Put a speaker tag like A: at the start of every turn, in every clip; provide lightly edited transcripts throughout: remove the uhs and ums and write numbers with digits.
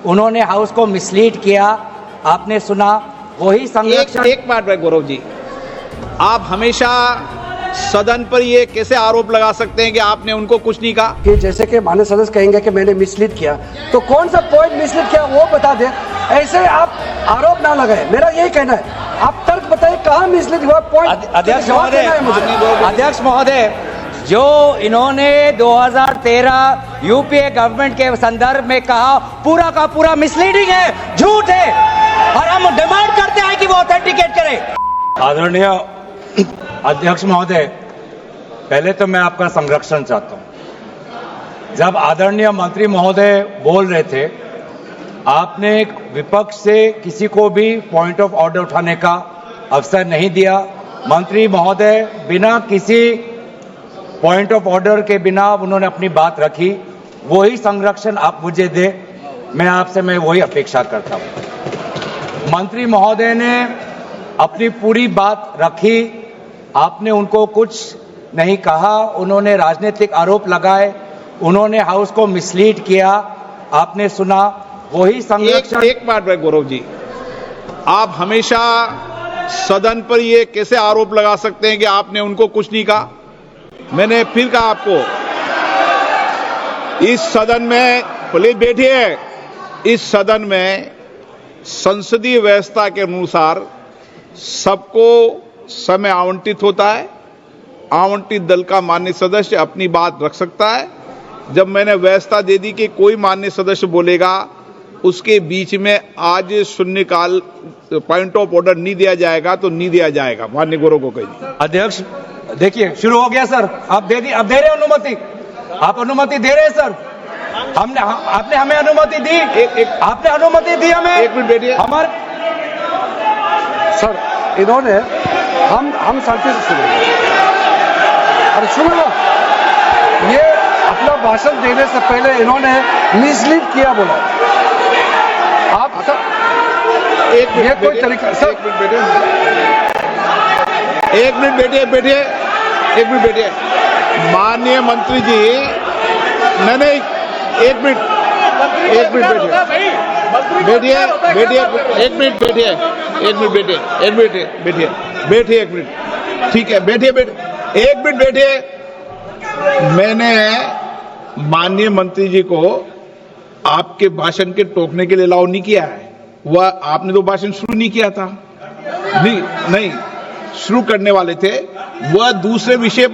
A: उन्होंने हाउस को मिसलीड किया, आपने सुना। वही संरक्षण।
B: एक बात है गौरव जी, आप हमेशा सदन पर ये कैसे आरोप लगा सकते हैं कि आपने उनको कुछ नहीं कहा?
C: कि जैसे कि माननीय सदस्य कहेंगे कि मैंने मिसलीड किया, तो कौन सा पॉइंट मिसलीड किया वो बता दे, ऐसे आप आरोप ना लगाए। मेरा यही कहना है, आप तर्क बताइए कहाँ मिसलीड हुआ पॉइंट।
A: अध्यक्ष महोदय, जो इन्होंने 2013 यूपीए गवर्नमेंट के संदर्भ में कहा, पूरा का पूरा मिसलीडिंग है, झूठ है, और हम डिमांड करते हैं कि वो ऑथेंटिकेट करें।
D: आदरणीय अध्यक्ष महोदय, पहले तो मैं आपका संरक्षण चाहता हूं। जब आदरणीय मंत्री महोदय बोल रहे थे, आपने विपक्ष से किसी को भी पॉइंट ऑफ ऑर्डर उठाने का अवसर नहीं दिया। मंत्री महोदय बिना किसी पॉइंट ऑफ ऑर्डर के बिना उन्होंने अपनी बात रखी। वही संरक्षण आप मुझे दे, मैं आपसे वही अपेक्षा करता हूं। मंत्री महोदय ने अपनी पूरी बात रखी, आपने उनको कुछ नहीं कहा। उन्होंने राजनीतिक आरोप लगाए, उन्होंने हाउस को मिसलीड किया, आपने सुना। वही संरक्षण।
B: एक बात है गौरव जी, आप हमेशा सदन पर ये कैसे आरोप लगा सकते हैं कि आपने उनको कुछ नहीं कहा? मैंने फिर कहा आपको, इस सदन में, प्लीज बैठिए, इस सदन में संसदीय व्यवस्था के अनुसार सबको समय आवंटित होता है। आवंटित दल का माननीय सदस्य अपनी बात रख सकता है। जब मैंने व्यवस्था दे दी कि कोई माननीय सदस्य बोलेगा, उसके बीच में आज शून्यकाल पॉइंट ऑफ ऑर्डर नहीं दिया जाएगा तो नहीं दिया जाएगा। माननीय गौरव को कहिए।
D: अध्यक्ष देखिए, शुरू हो गया सर, आप दे रहे अनुमति, आप अनुमति दे रहे हैं सर। आपने हमें अनुमति दी, आपने अनुमति दी हमें।
B: एक मिनट बैठिए।
D: हमारे
C: सर, इन्होंने हम शांति से सुनेंगे। अरे सुनो ना, ये अपना भाषण देने से पहले इन्होंने मिसलीड किया बोला। आप सब ये कोई तरीका सर।
B: एक मिनट बैठिए। माननीय मंत्री जी, नहीं, एक मिनट बैठिए। ठीक है, बैठिए। मैंने माननीय मंत्री जी को आपके भाषण के टोकने के लिए अलाउ नहीं किया है। वह आपने तो भाषण शुरू नहीं किया था, नहीं शुरू करने वाले थे। वह दूसरे विषय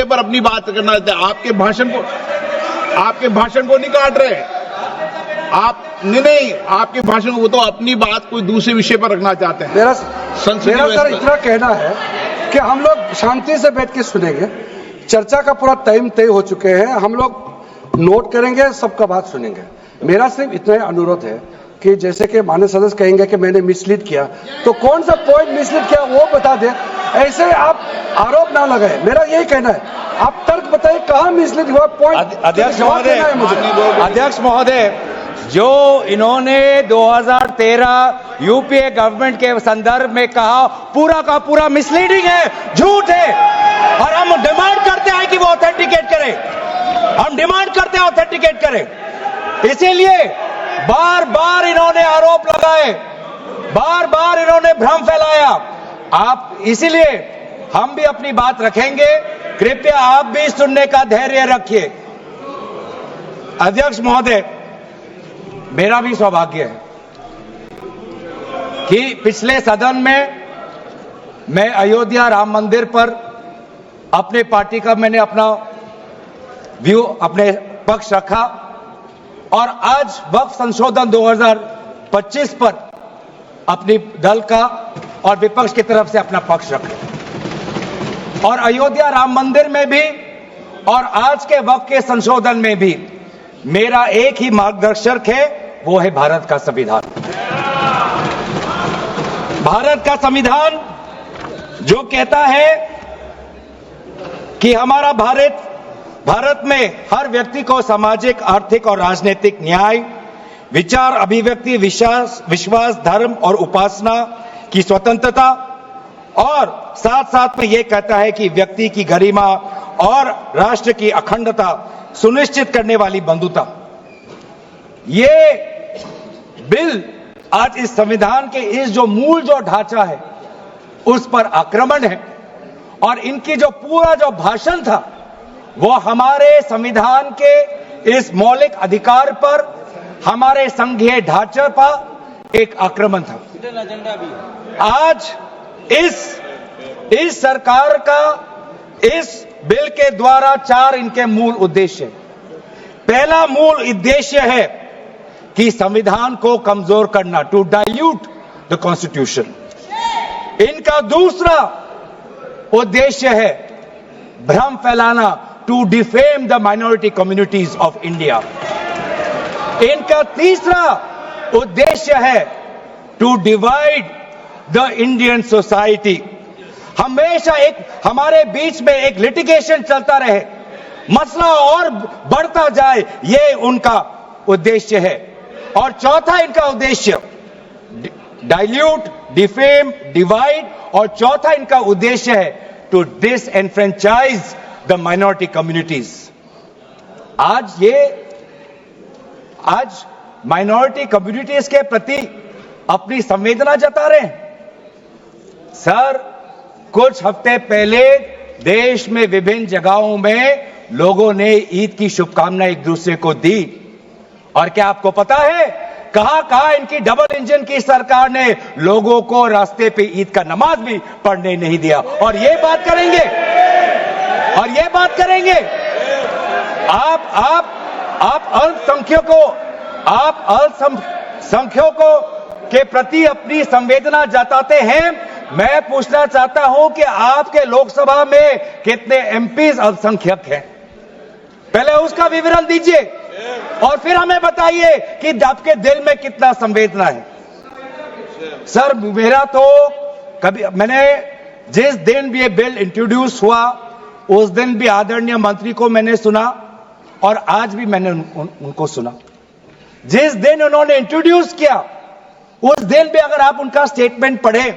B: पर अपनी बात करना चाहते हैं। आपके भाषण को नहीं काट रहे आप, नहीं, आपके भाषण को, वो तो अपनी बात कोई दूसरे विषय पर रखना चाहते हैं।
C: मेरा सर इतना कहना है कि हम लोग शांति से बैठ के सुनेंगे। चर्चा का पूरा टाइम तय हो चुके हैं, हम लोग नोट करेंगे, सबका बात सुनेंगे। मेरा सिर्फ इतना ही अनुरोध है कि जैसे कि माननीय सदस्य कहेंगे कि मैंने मिसलीड किया, तो कौन सा पॉइंट मिसलीड किया वो बता दे, ऐसे आप आरोप ना लगाए। मेरा यही कहना है, आप तर्क बताइए कहाँ मिसलीड हुआ पॉइंट।
D: अध्यक्ष महोदय, जो इन्होंने 2013 यूपीए गवर्नमेंट के संदर्भ में कहा, पूरा का पूरा मिसलीडिंग है, झूठ है, और हम डिमांड करते हैं कि वो ऑथेंटिकेट करें। इसीलिए बार बार इन्होंने आरोप लगाए, बार बार इन्होंने भ्रम फैलाया। आप, इसीलिए हम भी अपनी बात रखेंगे, कृपया आप भी सुनने का धैर्य रखिए। अध्यक्ष महोदय, मेरा भी सौभाग्य है कि पिछले सदन में मैं अयोध्या राम मंदिर पर अपने पार्टी का मैंने अपना व्यू, अपने पक्ष रखा, और आज वक्फ संशोधन 2025 पर अपनी दल का और विपक्ष की तरफ से अपना पक्ष रखा। और अयोध्या राम मंदिर में भी और आज के वक्फ के संशोधन में भी मेरा एक ही मार्गदर्शक है, वो है भारत का संविधान। भारत का संविधान जो कहता है कि हमारा भारत में हर व्यक्ति को सामाजिक, आर्थिक और राजनीतिक न्याय, विचार, अभिव्यक्ति, विश्वास, धर्म और उपासना की स्वतंत्रता, और साथ साथ में यह कहता है कि व्यक्ति की गरिमा और राष्ट्र की अखंडता सुनिश्चित करने वाली बंधुता। ये बिल आज इस संविधान के इस जो मूल जो ढांचा है उस पर आक्रमण है, और इनकी जो पूरा जो भाषण था वो हमारे संविधान के इस मौलिक अधिकार पर, हमारे संघीय ढांचे पर एक आक्रमण था। आज इस सरकार का इस बिल के द्वारा 4 इनके मूल उद्देश्य। पहला मूल उद्देश्य है कि संविधान को कमजोर करना, टू डाइल्यूट द कॉन्स्टिट्यूशन। इनका दूसरा उद्देश्य है भ्रम फैलाना, to defame the minority communities of India. इनका तीसरा उद्देश्य है to divide the Indian society. हमेशा एक हमारे बीच में एक लिटिगेशन चलता रहे, मसला और बढ़ता जाए, ये उनका उद्देश्य है। और चौथा इनका उद्देश्य डाइल्यूट, डिफेम, डिवाइड, और चौथा इनका उद्देश्य है to disenfranchise the minority communities. आज माइनॉरिटी कम्युनिटीज के प्रति अपनी संवेदना जता रहे हैं। सर, कुछ हफ्ते पहले देश में विभिन्न जगहों में लोगों ने ईद की शुभकामनाएं एक दूसरे को दी, और क्या आपको पता है कहां इनकी डबल इंजन की सरकार ने लोगों को रास्ते पे ईद का नमाज भी पढ़ने नहीं दिया। और ये बात करेंगे आप अल्पसंख्यकों के प्रति अपनी संवेदना जताते हैं। मैं पूछना चाहता हूं कि आपके लोकसभा में कितने एमपीज अल्पसंख्यक हैं? पहले उसका विवरण दीजिए और फिर हमें बताइए कि आपके दिल में कितना संवेदना है। सर, मेरा तो मैंने जिस दिन भी ये बिल इंट्रोड्यूस हुआ उस दिन भी आदरणीय मंत्री को मैंने सुना, और आज भी मैंने उनको सुना। जिस दिन उन्होंने इंट्रोड्यूस किया उस दिन भी अगर आप उनका स्टेटमेंट पढ़े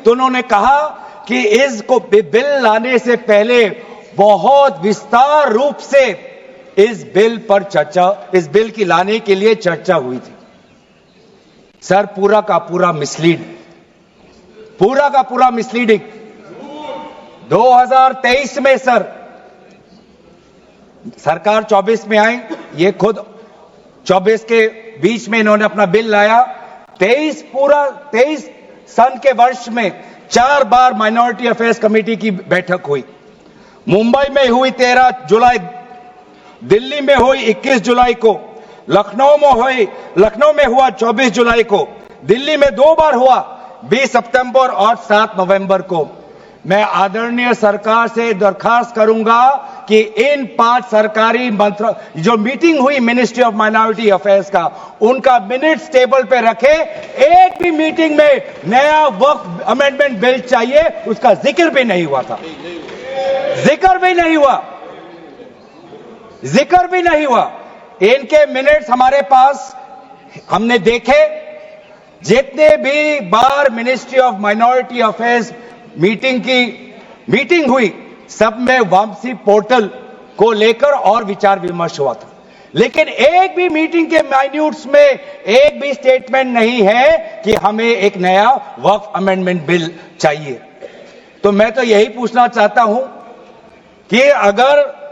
D: तो उन्होंने कहा कि इसको बिल लाने से पहले बहुत विस्तार रूप से इस बिल की लाने के लिए चर्चा हुई थी। सर, पूरा का पूरा मिसलीडिंग। 2023 में सर सरकार 24 में आई, ये खुद 24 के बीच में इन्होंने अपना बिल लाया। 23 सन के वर्ष में 4 बार माइनॉरिटी अफेयर्स कमेटी की बैठक हुई। मुंबई में हुई 13 जुलाई, दिल्ली में हुई 21 जुलाई को, लखनऊ में हुआ 24 जुलाई को, दिल्ली में 2 बार हुआ 20 सितंबर और 7 नवंबर को। मैं आदरणीय सरकार से दरखास्त करूंगा कि इन 5 सरकारी जो मीटिंग हुई मिनिस्ट्री ऑफ माइनॉरिटी अफेयर्स का, उनका मिनट्स टेबल पे रखे। एक भी मीटिंग में नया वक्फ अमेंडमेंट बिल चाहिए उसका जिक्र भी नहीं हुआ था। जिक्र भी नहीं हुआ। इनके मिनट्स हमारे पास, हमने देखे। जितने भी बार ministry of minority affairs meeting हुई, सब में वामसी पोर्टल को लेकर और विचार विमर्श हुआ था, लेकिन एक भी मीटिंग के माइन्यूट्स में एक भी स्टेटमेंट नहीं है कि हमें एक नया वक्फ अमेंडमेंट बिल चाहिए। तो मैं तो यही पूछना चाहता हूं कि अगर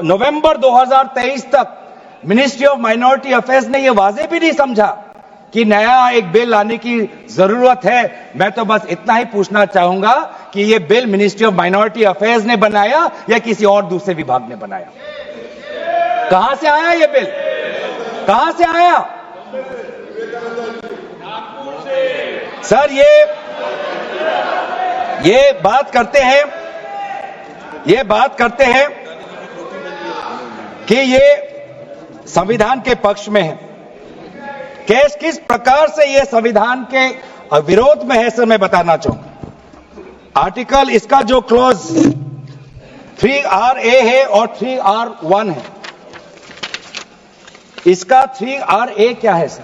D: नवंबर 2023 तक मिनिस्ट्री ऑफ माइनॉरिटी अफेयर्स ने यह वाजे भी नहीं समझा कि नया एक बिल लाने की जरूरत है, मैं तो बस इतना ही पूछना चाहूंगा कि यह bill ministry of minority affairs ने बनाया या किसी और दूसरे विभाग ने बनाया? कहां से आया यह बिल? कहां से आया? सर, ये बात करते हैं कि ये संविधान के पक्ष में है। किस प्रकार से ये संविधान के विरोध में है, सर, मैं बताना चाहूंगा। आर्टिकल, इसका जो क्लॉज 3RA है और 3R1 है। इसका 3RA क्या है सर?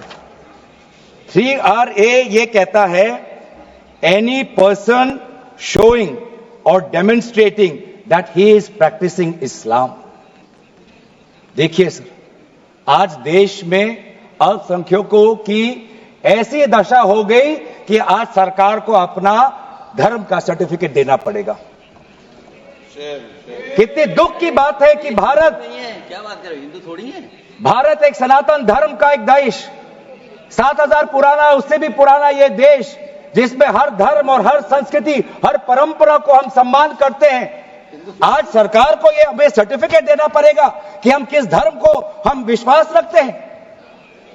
D: 3RA ये कहता है एनी पर्सन शोइंग और demonstrating that he is practising Islam. देखिए सर, आज देश में अल्पसंख्यकों की ऐसी दशा हो गई कि आज सरकार को अपना धर्म का सर्टिफिकेट देना पड़ेगा। कितनी दुख की बात है कि भारत,
A: क्या बात कर रहे हो, हिंदू थोड़ी है।
D: भारत एक सनातन धर्म का एक देश, 7000 पुराना, उससे भी पुराना ये देश, जिसमें हर धर्म और हर संस्कृति, हर परंपरा को हम सम्मान करते हैं। आज सरकार को ये हमें सर्टिफिकेट देना पड़ेगा कि हम किस धर्म को हम विश्वास रखते हैं।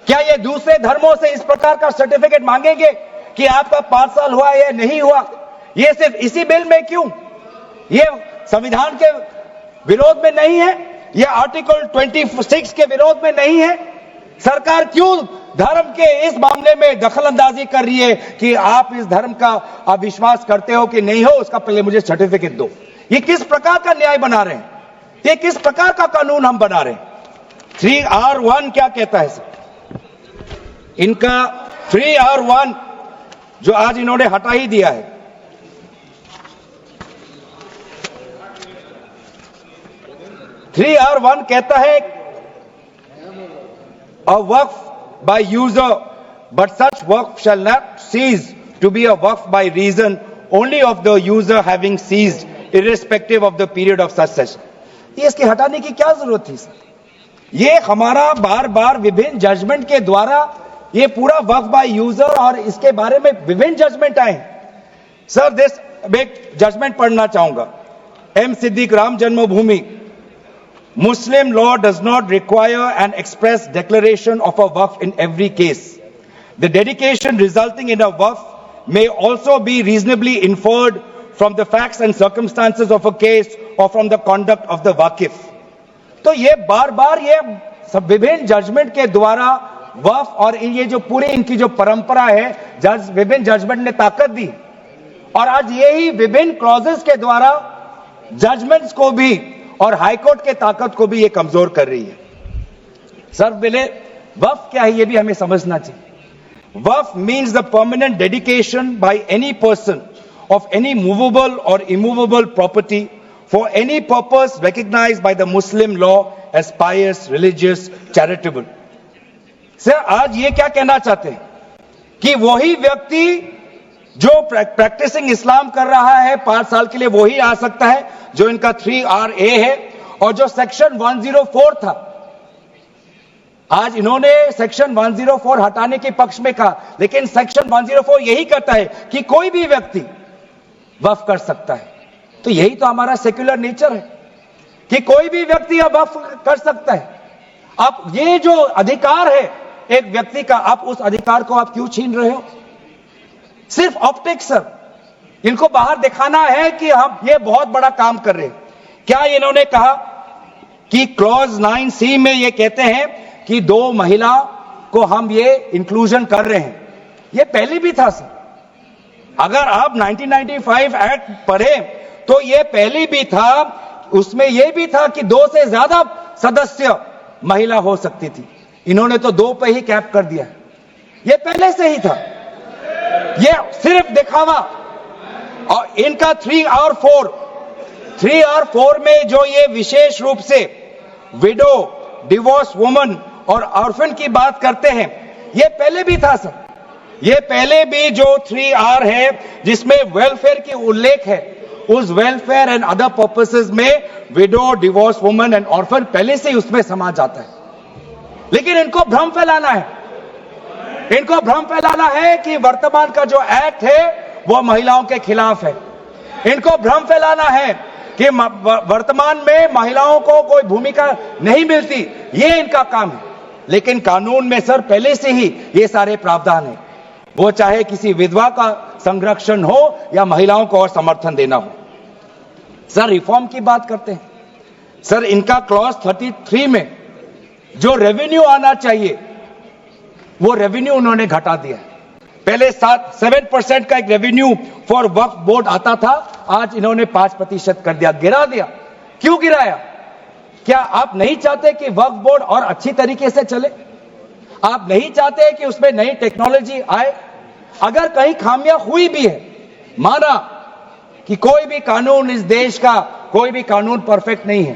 D: क्या ये दूसरे धर्मों से इस प्रकार का सर्टिफिकेट मांगेंगे कि आपका 5 साल हुआ या नहीं हुआ? ये सिर्फ इसी बिल में क्यों? ये संविधान के विरोध में नहीं है? ये आर्टिकल 26 के विरोध में नहीं है? सरकार क्यों धर्म के इस मामले में दखलंदाजी कर रही है कि आप इस धर्म का आप विश्वास करते हो कि नहीं हो, उसका पहले मुझे सर्टिफिकेट दो? ये किस प्रकार का न्याय बना रहे हैं? ये किस प्रकार का कानून हम बना रहे हैं? 3R1 क्या कहता है सर? इनका 3R1 जो आज इन्होंने हटा ही दिया है, R1 कहता है a waqf by user, but such waqf shall not cease to be a waqf by reason only of the user having ceased, irrespective of the period of such session. ये इसके हटाने की क्या जरूरत थी सर? ये हमारा बार बार विभिन्न जजमेंट के द्वारा ये पूरा वक्फ बाय यूजर और इसके बारे में विभिन्न जजमेंट आए सर। दिस एक जजमेंट पढ़ना चाहूंगा। M. Siddiq, Ram Janmabhoomi, Muslim law does not require an express declaration of a waqf in every case. The dedication resulting in a waqf may also be reasonably inferred from the facts and circumstances of a case or from the conduct of the waqif. तो ये बार बार ये विभिन्न judgement के द्वारा वक्फ और ये जो पूरी इनकी जो परंपरा है, विभिन्न जजमेंट ने ताकत दी और आज यही विभिन्न क्लॉजेस के द्वारा जजमेंट्स को भी और हाईकोर्ट के ताकत को भी ये कमजोर कर रही है। सर पहले वक्फ क्या है ये भी हमें समझना चाहिए। Waqf means the permanent dedication by any person of any movable or immovable property for any purpose recognized by the Muslim law as pious, religious, charitable. Sir आज ये क्या कहना चाहते हैं कि वही व्यक्ति जो प्रैक्टिसिंग इस्लाम कर रहा है 5 साल के लिए वही आ सकता है, जो इनका 3RA है और जो सेक्शन 104 था। आज इन्होंने सेक्शन 104 हटाने के पक्ष में कहा, लेकिन सेक्शन 104 यही कहता है कि कोई भी व्यक्ति वक्फ कर सकता है। तो यही तो हमारा सेक्युलर नेचर है कि कोई भी व्यक्ति अब वक्फ कर सकता है। आप ये जो अधिकार है एक व्यक्ति का, आप उस अधिकार को आप क्यों छीन रहे हो? सिर्फ ऑप्टिक्स सर, इनको बाहर दिखाना है कि हम ये बहुत बड़ा काम कर रहे हैं। क्या इन्होंने कहा कि क्लॉज 9C में ये कहते हैं कि 2 महिला को हम ये इंक्लूजन कर रहे हैं? ये पहले भी था सर। अगर आप 1995 एक्ट पढ़े तो ये पहले भी था, उसमें ये भी था कि 2 से ज्यादा सदस्य महिला हो सकती थी। इन्होंने तो 2 पे ही कैप कर दिया। ये पहले से ही था, ये सिर्फ दिखावा। और इनका 3R4 में जो ये विशेष रूप से विडो, डिवोर्स वुमन और ऑर्फन की बात करते हैं, ये पहले भी था सर। ये पहले भी जो 3R है जिसमें वेलफेयर की उल्लेख है, उस वेलफेयर एंड अदर पर्पसेस में window, divorce woman and orphan पहले से ही उसमें समा जाता है। लेकिन इनको भ्रम फैलाना है, इनको भ्रम फैलाना है कि वर्तमान का जो एक्ट है वो महिलाओं के खिलाफ है। इनको भ्रम फैलाना है कि वर्तमान में महिलाओं को कोई भूमिका नहीं मिलती, ये इनका काम है। लेकिन कानून में सर पहले से ही ये सारे प्रावधान है, वो चाहे किसी विधवा का संरक्षण हो या महिलाओं को और समर्थन देना हो। सर रिफॉर्म की बात करते हैं, सर इनका क्लॉज 33 में जो रेवेन्यू आना चाहिए वो रेवेन्यू उन्होंने घटा दिया। पहले 7% का एक रेवेन्यू फॉर वक्फ बोर्ड आता था, आज इन्होंने 5% कर दिया, गिरा दिया। क्यों गिराया? क्या आप नहीं चाहते कि वक्फ बोर्ड और अच्छी तरीके से चले? आप नहीं चाहते कि उसमें नई टेक्नोलॉजी आए? अगर कहीं खामियां हुई भी है, माना कि कोई भी कानून इस देश का कोई भी कानून परफेक्ट नहीं है,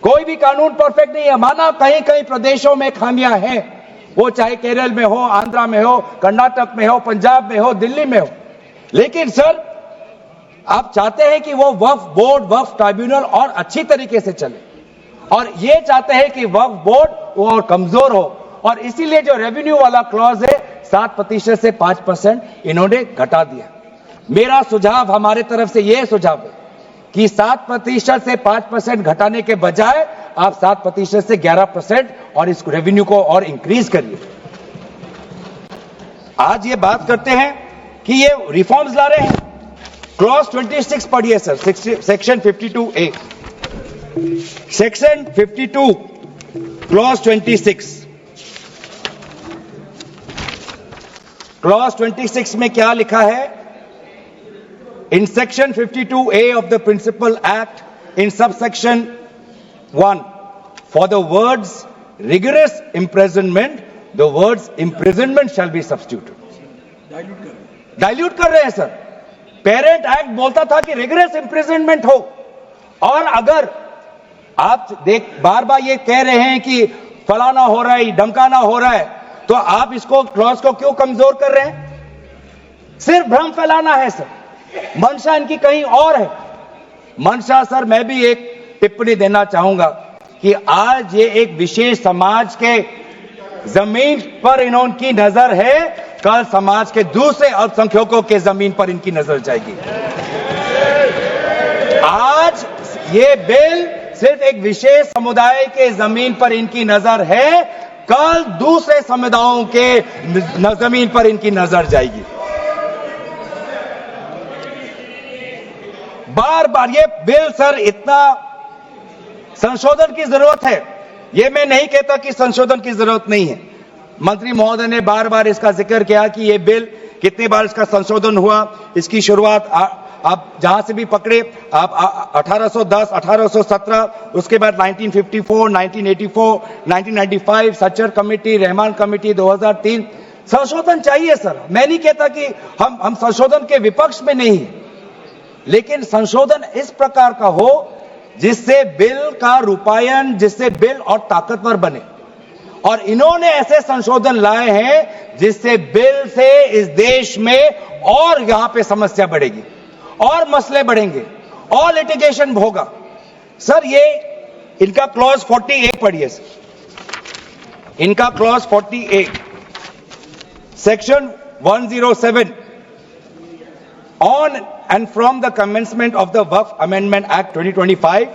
A: कोई भी कानून परफेक्ट नहीं है। माना कहीं कहीं प्रदेशों में खामियां हैं, वो चाहे केरल में हो, आंध्रा में हो, कर्नाटक में हो, पंजाब में हो, दिल्ली में हो, लेकिन सर आप चाहते हैं कि वो वक्फ बोर्ड, वक्फ ट्राइब्यूनल और अच्छी तरीके से चले, और ये चाहते हैं कि वक्फ बोर्ड वो और कमजोर हो, और इसीलिए जो रेवेन्यू वाला क्लॉज है 7% से 5% इन्होंने घटा दिया। मेरा सुझाव, हमारे तरफ से यह सुझाव है कि 7% से 5% घटाने के बजाय आप 7% से 11% और इस रेवेन्यू को और इंक्रीज करिए। आज ये बात करते हैं कि ये रिफॉर्म्स ला रहे हैं। क्लॉज 26 पढ़िए sir, section 52A, section 52 clause 26। Clause 26 में क्या लिखा है? In section 52A of the Principal Act, in subsection 1, for the words rigorous imprisonment, the words imprisonment shall be substituted. Dilute कर रहे हैं सर। पेरेंट एक्ट बोलता था कि रिगरस इंप्रिजनमेंट हो, और अगर आप बार बार ये कह रहे हैं कि फलाना हो रहा है, धमकाना हो रहा है, तो आप इसको क्लॉज को क्यों कमजोर कर रहे हैं? सिर्फ भ्रम फैलाना है सर। मंशा इनकी कहीं और है। मंशा सर, मैं भी एक टिप्पणी देना चाहूंगा कि आज ये एक विशेष समाज के जमीन पर इनकी नजर है, कल समाज के दूसरे अल्पसंख्यकों के जमीन पर इनकी नजर जाएगी। आज ये बिल सिर्फ एक विशेष समुदाय के जमीन पर इनकी नजर है, कल दूसरे समुदायों के जमीन पर इनकी नजर जाएगी। बार बार ये बिल सर, इतना संशोधन की जरूरत है। ये मैं नहीं कहता कि संशोधन की जरूरत नहीं है। मंत्री महोदय ने बार बार इसका जिक्र किया कि ये बिल कितनी बार इसका संशोधन हुआ। इसकी शुरुआत आप जहां से भी पकड़े, आप 1810, 1817, उसके बाद 1954, 1984, 1995, सच्चर कमेटी, रहमान कमेटी 2003। संशोधन चाहिए सर। मैं नहीं कहता कि हम संशोधन के विपक्ष में नहीं है, लेकिन संशोधन इस प्रकार का हो जिससे बिल का रूपायन, जिससे बिल और ताकतवर बने। और इन्होंने ऐसे संशोधन लाए हैं जिससे बिल से इस देश में और यहां पे समस्या बढ़ेगी, और मसले बढ़ेंगे, और लिटिगेशन होगा। सर ये इनका क्लॉज 40A पढ़िए सर। इनका clause 40A, section 107, on and from the commencement of the Waqf Amendment Act 2025,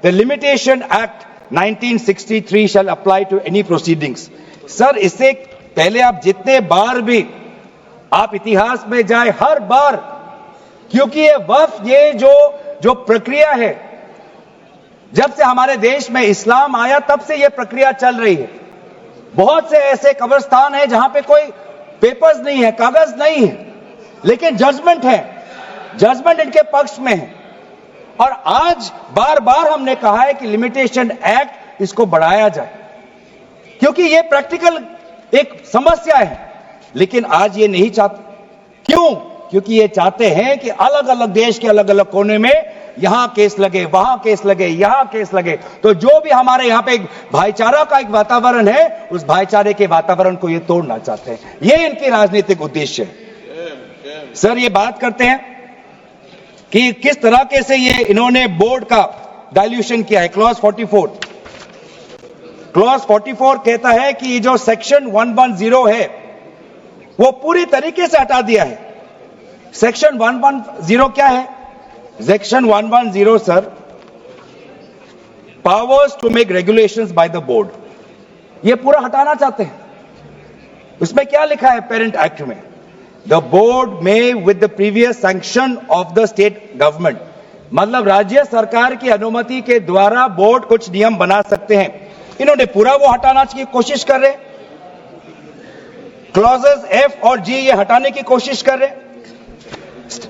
A: the Limitation Act 1963 shall apply to any proceedings. Sir इससे पहले आप जितने बार भी आप इतिहास में जाए, हर बार, क्योंकि ये वक्फ, ये जो प्रक्रिया है, जब से हमारे देश में इस्लाम आया तब से ये प्रक्रिया चल रही है। बहुत से ऐसे कब्रिस्तान हैं जहां पे कोई पेपर्स नहीं है, कागज नहीं है, लेकिन जजमेंट है, जजमेंट इनके पक्ष में है। और आज बार बार हमने कहा है कि लिमिटेशन एक्ट इसको बढ़ाया जाए, क्योंकि ये प्रैक्टिकल एक समस्या है। लेकिन आज ये नहीं चाहते। क्यों? क्योंकि ये चाहते हैं कि अलग अलग देश के अलग अलग कोने में यहां केस लगे, वहां केस लगे, यहां केस लगे। तो जो भी हमारे यहां पे एक भाईचारा का एक वातावरण है, उस भाईचारे के वातावरण को ये तोड़ना चाहते हैं। ये इनकी राजनीतिक उद्देश्य है। सर ये बात करते हैं कि किस तरह के से ये इन्होंने बोर्ड का डाइल्यूशन किया है। क्लॉज 44, क्लॉज 44 कहता है कि जो सेक्शन 110 है वो पूरी तरीके से हटा दिया है। सेक्शन 110 क्या है? Section 110 sir, powers to make regulations by the board, ये पूरा हटाना चाहते हैं। उसमें क्या लिखा है पेरेंट एक्ट में? The board may with the previous sanction of the state government, मतलब राज्य सरकार की अनुमति के द्वारा बोर्ड कुछ नियम बना सकते हैं। इन्होंने पूरा वो हटाना की कोशिश कर रहे हैं। क्लॉजेस F और G ये हटाने की कोशिश कर रहे हैं।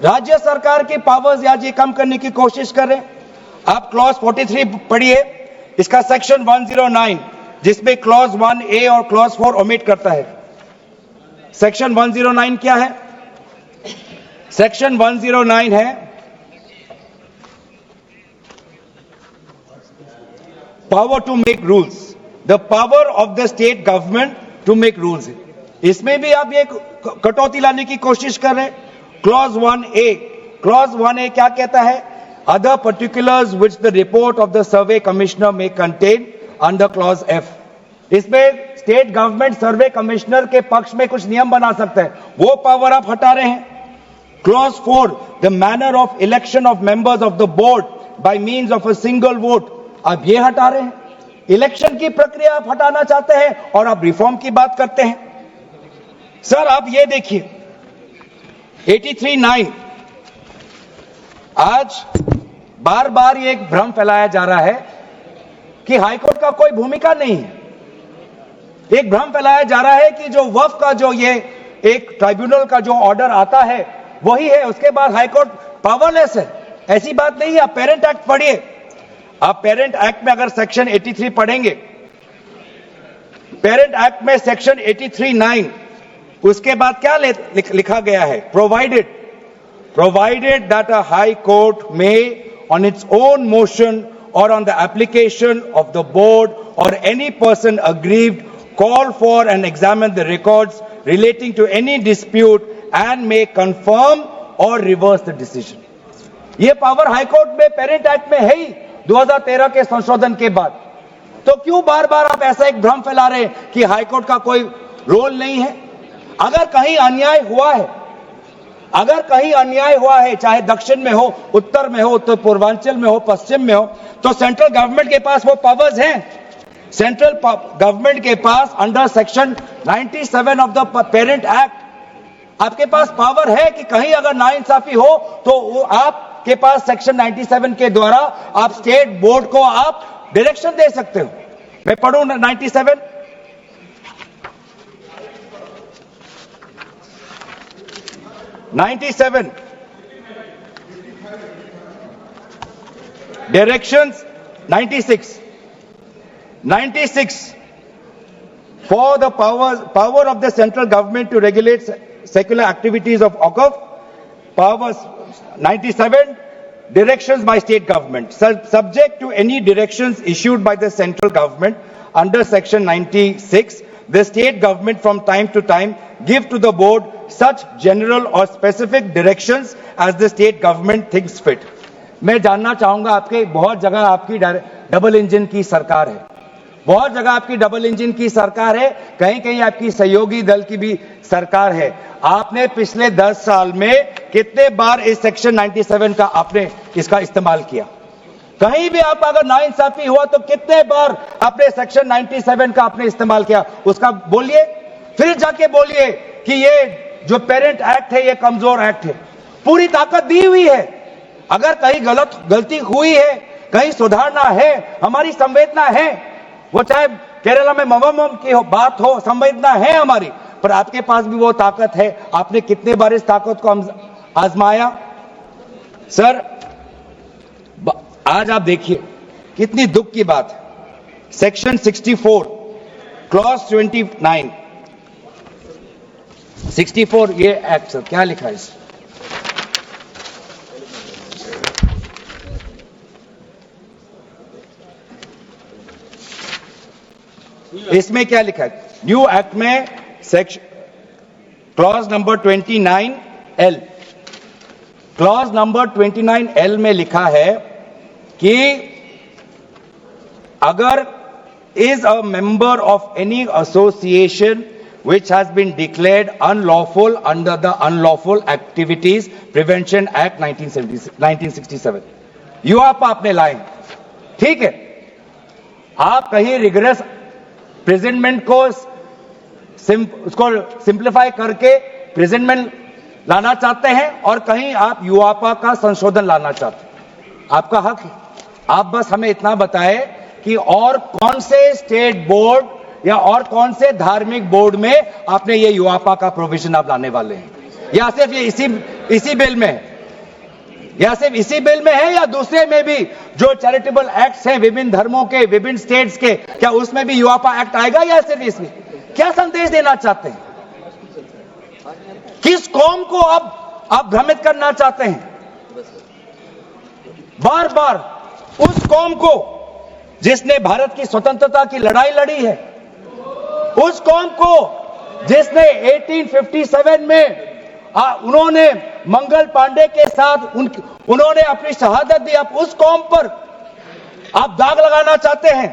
A: राज्य सरकार की पावर्स या ये कम करने की कोशिश कर रहे हैं। आप क्लॉज 43 पढ़िए, इसका सेक्शन 109, जिसमें क्लॉज 1A और क्लॉज 4 ओमिट करता है। सेक्शन 109 क्या है? सेक्शन 109 है
D: power to make rules, the power of the state government to make rules. इसमें भी आप ये कटौती लाने की कोशिश कर रहे हैं. क्लॉज 1A क्या कहता है? Other particulars which the report of the survey commissioner may contain under clause F. इसमें स्टेट गवर्नमेंट सर्वे कमिश्नर के पक्ष में कुछ नियम बना सकता है, वो पावर आप हटा रहे हैं. Clause 4, the manner of election of members of the board by means of a single vote, आप ये हटा रहे हैं. इलेक्शन की प्रक्रिया आप हटाना चाहते हैं और आप रिफॉर्म की बात करते हैं. सर आप ये देखिए 83(9), आज बार बार ये एक भ्रम फैलाया जा रहा है कि हाईकोर्ट का कोई भूमिका नहीं है. एक भ्रम फैलाया जा रहा है कि जो वक्फ का जो ये एक ट्राइब्यूनल का जो ऑर्डर आता है वही है, उसके बाद हाईकोर्ट पावरलेस है. ऐसी बात नहीं है. आप पेरेंट एक्ट पढ़िए. आप पेरेंट एक्ट में अगर सेक्शन 83 पढ़ेंगे, पेरेंट एक्ट में सेक्शन 83(9), उसके बाद क्या लिखा गया है? provided that a high court may on its own motion or on the application of the board or any person aggrieved call for and examine the records relating to any dispute and may confirm or reverse the decision. ये power high court में parent act में है ही 2013 के संशोधन के बाद. तो क्यों बार बार आप ऐसा एक भ्रम फैला रहे हैं कि हाईकोर्ट का कोई रोल नहीं है? अगर कहीं अन्याय हुआ है, अगर कहीं अन्याय हुआ है, चाहे दक्षिण में हो, उत्तर में हो, उत्तर पूर्वांचल में हो, पश्चिम में हो, तो सेंट्रल गवर्नमेंट के पास वो पावर्स हैं. सेंट्रल गवर्नमेंट के पास under section 97 of the parent act आपके पास पावर है कि कहीं अगर नाइंसाफी हो तो वो आपके पास सेक्शन 97 के द्वारा आप स्टेट बोर्ड को आप डायरेक्शन दे सकते हो. मैं पढ़ूं 97. Directions 96 for the power of the central government to regulate secular activities of OCF. Powers 97 directions by state government subject to any directions issued by the central government under section 96. The state government from time to time give to the board such general or specific directions as the state government thinks fit. मैं जानना चाहूंगा, आपके बहुत जगह आपकी double engine की सरकार है, बहुत जगह आपकी डबल इंजन की सरकार है, कहीं कहीं आपकी सहयोगी दल की भी सरकार है. आपने पिछले 10 साल में कितने बार इस सेक्शन 97 का आपने इसका इस्तेमाल किया? कहीं भी आप अगर नाइंसाफी हुआ तो कितने बार आपने सेक्शन 97 का आपने इस्तेमाल किया? उसका बोलिए, फिर जाके बोलिए कि ये जो पेरेंट एक्ट है ये कमजोर एक्ट है. पूरी ताकत दी हुई है. अगर कहीं गलती हुई है, कहीं सुधारना है, हमारी संवेदना है, वो चाहे केरला में मवम की बात हो, संवेदना है हमारी, पर आपके पास भी वो ताकत है. आपने कितने बार इस ताकत को आजमाया? सर आज आप देखिए कितनी दुख की बात है. सेक्शन 64 क्लॉज 29 64 ये एक्ट सर क्या लिखा है इसमें क्या लिखा है? न्यू एक्ट में section clause number 29L, clause number 29L में लिखा है कि अगर is a member of any association which has been declared unlawful under the Unlawful Activities Prevention Act 1967. यूआपा आपने लाए, ठीक है. आप कहीं रिग्रेस प्रेजेंटमेंट को उसको सिंप्लीफाई करके प्रेजेंटमेंट लाना चाहते हैं और कहीं आप यूआपा का संशोधन लाना चाहते हैं. आपका हक है. आप बस हमें इतना बताएं कि और कौन से स्टेट बोर्ड या और कौन से धार्मिक बोर्ड में आपने ये यूआपा का प्रोविजन आप लाने वाले हैं, या सिर्फ ये इसी बिल में है, या सिर्फ इसी बिल में है, या दूसरे में भी जो चैरिटेबल एक्ट्स हैं विभिन्न धर्मों के, विभिन्न स्टेट्स के, क्या उसमें भी यूआपा एक्ट आएगा या सिर्फ इसमें? क्या संदेश देना चाहते हैं? किस कौम को आप भ्रमित करना चाहते हैं? बार बार उस कौम को जिसने भारत की स्वतंत्रता की लड़ाई लड़ी है, उस कौम को जिसने 1857 में उन्होंने मंगल पांडे के साथ उन्होंने अपनी शहादत दी, आप उस कौम पर आप दाग लगाना चाहते हैं,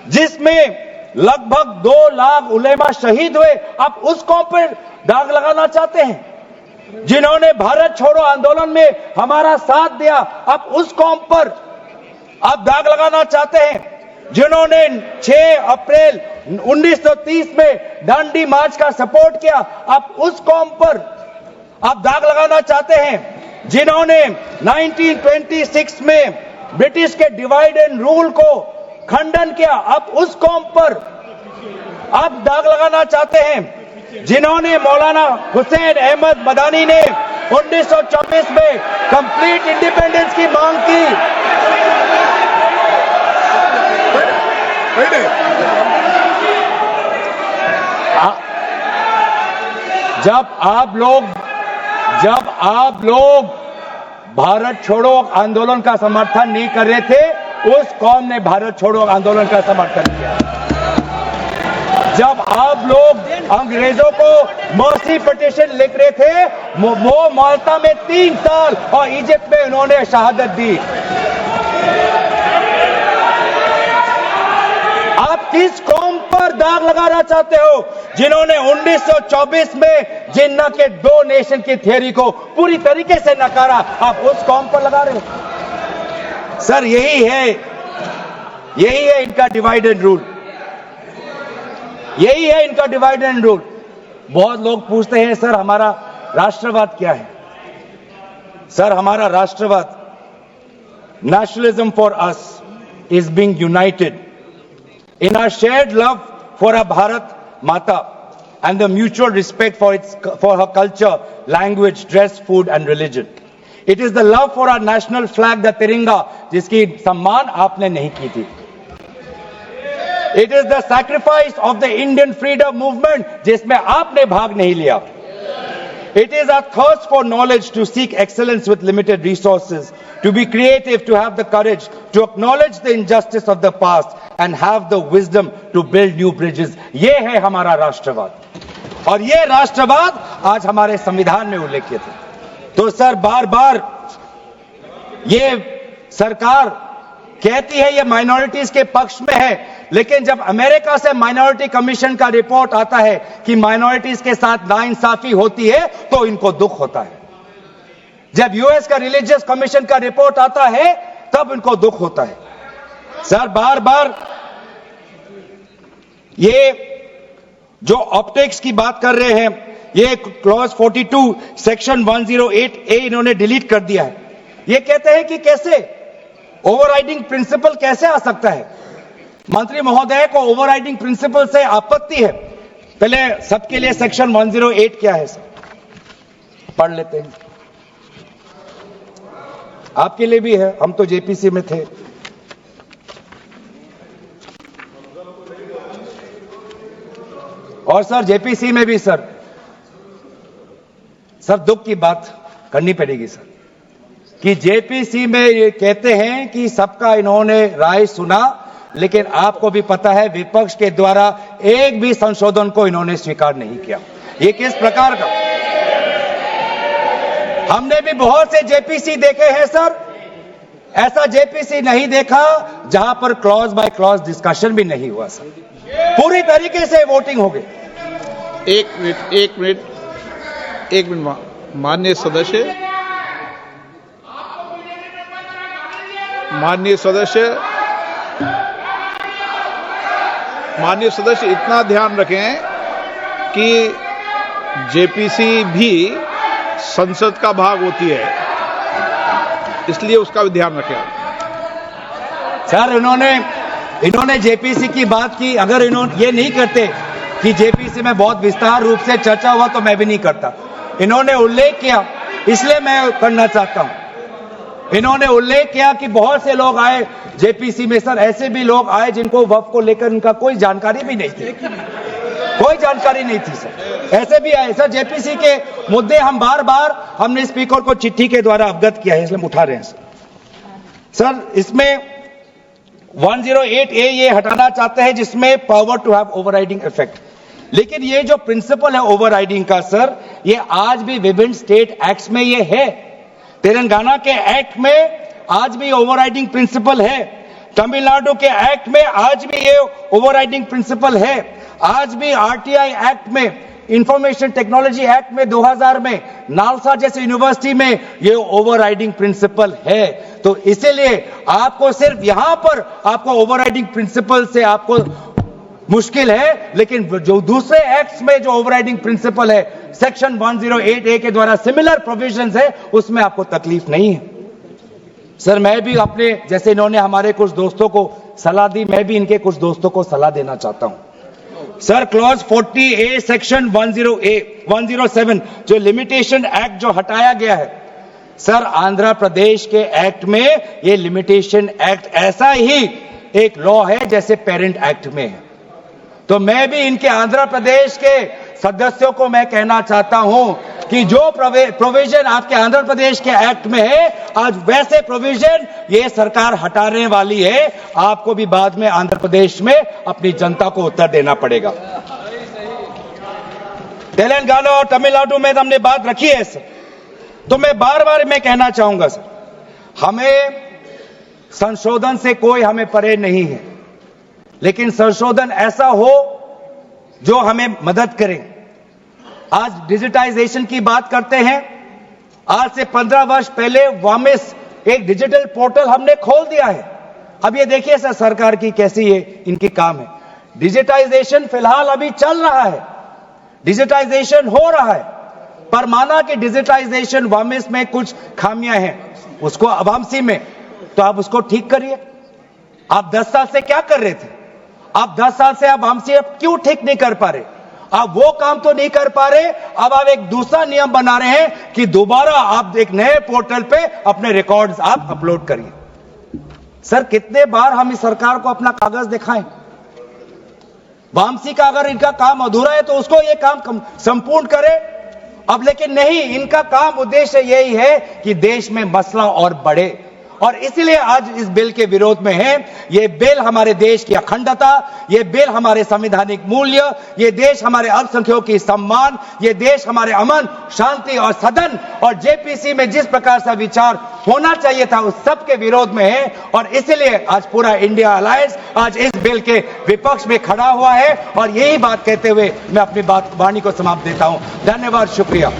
D: जिसमें लगभग 2 लाख उलेमा शहीद हुए, आप उस कौम पर दाग लगाना चाहते हैं, जिन्होंने भारत छोड़ो आंदोलन में हमारा साथ दिया, आप उस कौम पर आप दाग लगाना चाहते हैं, जिन्होंने 6 अप्रैल 1930 में दांडी मार्च का सपोर्ट किया, आप उस कौम पर आप दाग लगाना चाहते हैं, जिन्होंने 1926 में ब्रिटिश के डिवाइड एंड रूल को खंडन किया, आप उस कौम पर आप दाग लगाना चाहते हैं, जिन्होंने मौलाना हुसैन अहमद मदानी ने 1924 में कंप्लीट इंडिपेंडेंस की मांग की। जब आप लोग भारत छोड़ो आंदोलन का समर्थन नहीं कर रहे थे, उस कौम ने भारत छोड़ो आंदोलन का समर्थन किया। जब आप लोग अंग्रेजों को मर्सी पिटीशन लिख रहे थे, वो माल्टा में 3 साल और इजिप्ट में उन्होंने शहादत दी। आप किस कौम पर दाग लगाना चाहते हो, जिन्होंने 1924 में जिन्ना के 2 नेशन की थियरी को पूरी तरीके से नकारा, आप उस कौम पर लगा रहे हो। सर यही है इनका डिवाइड एंड रूल, यही है इनका डिवाइड एंड रूल। बहुत लोग पूछते हैं सर हमारा राष्ट्रवाद क्या है। सर हमारा राष्ट्रवाद, nationalism for us is being United in our shared love for our Bharat Mata and the mutual respect for her culture, language, dress, food and religion. It is the love for our national flag, the Tiringa, जिसकी सम्मान आपने नहीं की थी. It is the sacrifice of the Indian freedom movement, जिसमें आपने भाग नहीं लिया. It is our thirst for knowledge, to seek excellence with limited resources, to be creative, to have the courage, to acknowledge the injustice of the past and have the wisdom to build new bridges. ये है हमारा राष्ट्रवाद और ये राष्ट्रवाद आज हमारे संविधान में उल्लेखित है. तो सर बार बार ये सरकार कहती है ये माइनॉरिटीज के पक्ष में है, लेकिन जब अमेरिका से माइनॉरिटी कमीशन का रिपोर्ट आता है कि माइनॉरिटीज के साथ नाइंसाफी होती है तो इनको दुख होता है. जब यूएस का रिलीजियस कमीशन का रिपोर्ट आता है तब इनको दुख होता है. सर बार बार ये जो ऑप्टिक्स की बात कर रहे हैं, ये क्लॉज 42 सेक्शन 108A इन्होंने डिलीट कर दिया है. ये कहते हैं कि कैसे ओवरराइडिंग प्रिंसिपल कैसे आ सकता है. मंत्री महोदय को ओवरराइडिंग प्रिंसिपल से आपत्ति है. पहले सबके लिए सेक्शन 108 क्या है सर पढ़ लेते हैं. आपके लिए भी है, हम तो जेपीसी में थे. और सर जेपीसी में भी सर दुख की बात करनी पड़ेगी सर कि जेपीसी में ये कहते हैं कि सबका इन्होंने राय सुना, लेकिन आपको भी पता है विपक्ष के द्वारा एक भी संशोधन को इन्होंने स्वीकार नहीं किया. ये किस प्रकार का, हमने भी बहुत से जेपीसी देखे हैं सर, ऐसा जेपीसी नहीं देखा जहां पर क्लॉज बाय क्लॉज डिस्कशन भी नहीं हुआ सर. पूरी तरीके से वोटिंग हो गई.
B: एक मिनट माननीय सदस्य इतना ध्यान रखें कि जेपीसी भी संसद का भाग होती है, इसलिए उसका भी ध्यान रखें.
D: सर इन्होंने जेपीसी की बात की. अगर इन्होंने ये नहीं करते कि जेपीसी में बहुत विस्तार रूप से चर्चा हुआ तो मैं भी नहीं करता. इन्होंने उल्लेख किया इसलिए मैं करना चाहता हूं. इन्होंने उल्लेख किया कि बहुत से लोग आए जेपीसी में. सर ऐसे भी लोग आए जिनको वक्फ को लेकर इनका कोई जानकारी भी नहीं थी, कोई जानकारी नहीं थी सर. ऐसे भी आए सर. जेपीसी के मुद्दे हम बार बार हमने स्पीकर को चिट्ठी के द्वारा अवगत किया है, इसलिए हम उठा रहे हैं सर. इसमें 108A ये हटाना चाहते हैं जिसमें power to have overriding effect. लेकिन ये जो प्रिंसिपल है ओवरराइडिंग का सर, ये आज भी विभिन्न स्टेट एक्ट्स में ये है। तेलंगाना के एक्ट में आज भी ओवरराइडिंग प्रिंसिपल है, तमिलनाडु के एक्ट में आज भी ये ओवरराइडिंग प्रिंसिपल है, आज भी आरटीआई एक्ट में, इंफॉर्मेशन टेक्नोलॉजी एक्ट में 2000 में, नालसा जैसे यूनिवर्सिटी में ये ओवरराइडिंग प्रिंसिपल है। तो इसीलिए आपको सिर्फ यहां पर आपको ओवरराइडिंग प्रिंसिपल से आपको मुश्किल है, लेकिन जो दूसरे एक्ट्स में जो ओवरराइडिंग प्रिंसिपल है सेक्शन 108A के द्वारा सिमिलर प्रोविजंस है, उसमें आपको तकलीफ नहीं है। सर मैं भी अपने जैसे इन्होंने हमारे कुछ दोस्तों को सलाह दी, मैं भी इनके कुछ दोस्तों को सलाह देना चाहता हूं। सर क्लॉज 40A सेक्शन 107 जो लिमिटेशन एक्ट जो हटाया गया है, सर आंध्र प्रदेश के एक्ट में ये लिमिटेशन एक्ट ऐसा ही एक लॉ है जैसे पेरेंट एक्ट में है। तो मैं भी इनके आंध्र प्रदेश के सदस्यों को मैं कहना चाहता हूं कि जो प्रोविजन आपके आंध्र प्रदेश के एक्ट में है, आज वैसे प्रोविजन ये सरकार हटाने वाली है। आपको भी बाद में आंध्र प्रदेश में अपनी जनता को उत्तर देना पड़ेगा। तेलंगाना और तमिलनाडु में हमने बात रखी है सर, तो मैं बार बार मैं कहना चाहूंगा सर, हमें संशोधन से कोई हमें परे नहीं है, लेकिन संशोधन ऐसा हो जो हमें मदद करे। आज डिजिटाइजेशन की बात करते हैं, आज से 15 वर्ष पहले वामिस एक डिजिटल पोर्टल हमने खोल दिया है। अब ये देखिए सर सरकार की कैसी ये इनकी काम है। डिजिटाइजेशन फिलहाल अभी चल रहा है, डिजिटाइजेशन हो रहा है, पर माना कि डिजिटाइजेशन वामिस में कुछ खामियां हैं, उसको वामसी में, तो आप उसको ठीक करिए। आप 10 साल से क्या कर रहे थे? आप 10 साल से आप वामसी क्यों ठीक नहीं कर पा रहे? आप वो काम तो नहीं कर पा रहे, अब आप एक दूसरा नियम बना रहे हैं कि दोबारा आप एक नए पोर्टल पे अपने रिकॉर्ड्स आप अपलोड करिए। सर कितने बार हम इस सरकार को अपना कागज दिखाएं? वामसी का अगर इनका काम अधूरा है तो उसको ये काम संपूर्ण करे। अब लेकिन नहीं, इनका काम उद्देश्य यही है कि देश में मसला और बढ़े, और इसलिए आज इस बिल के विरोध में है। ये बिल हमारे देश की अखंडता, ये बिल हमारे संवैधानिक मूल्य, ये देश हमारे अल्पसंख्यकों की सम्मान, ये देश हमारे अमन शांति और सदन और जेपीसी में जिस प्रकार से विचार होना चाहिए था उस सब के विरोध में है। और इसलिए आज पूरा इंडिया अलायंस आज इस बिल के विपक्ष में खड़ा हुआ है। और यही बात कहते हुए मैं अपनी वाणी को समाप्त देता हूं। धन्यवाद, शुक्रिया।